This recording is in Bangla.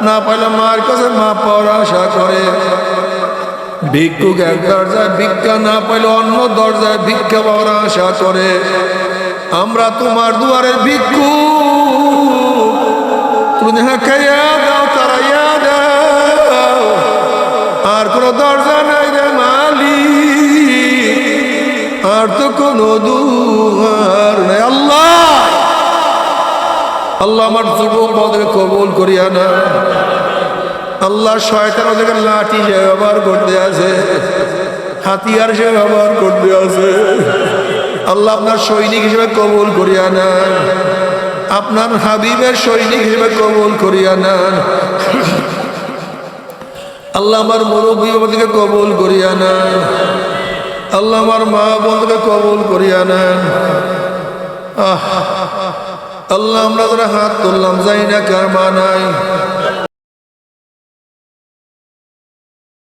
না পাইলে মার কাছে মা পাওয়ার আশা করে, ভিক্ষুক এক দরজায় ভিক্ষা না পাইলে অন্য দরজায় ভিক্ষা পাওয়ার আশা করে। আমরা তোমার দুয়ারের ভিক্ষুক, তুমি খাইয়া দাও তারাইয়া দাও, আর কোনো দরজা নাই রে মালিক, আর তো কোনো দুয়ার নাই। আল্লাহ আল্লাহ আমার যুবক বদরে কবুল করিয়া না। আল্লাহ শয়তান ওদেরকে লাঠি সে ব্যবহার করতে আছে, হাতিয়ার সে ব্যবহার করতে আছে। আল্লাহ আপনার সৈনিক হিসেবে কবুল করিয়া না, আপনার হাবিবের সৈনিক হিসেবে কবুল করিয়া না। আল্লাহ আমার মুরব্বী বন্ধুকে কবুল করিয়া না, আল্লাহ আমার মা বন্ধুকে কবুল করিয়া না। আল্লাহ আমরা যারা হাত তুললাম যাই না কার মা নাই,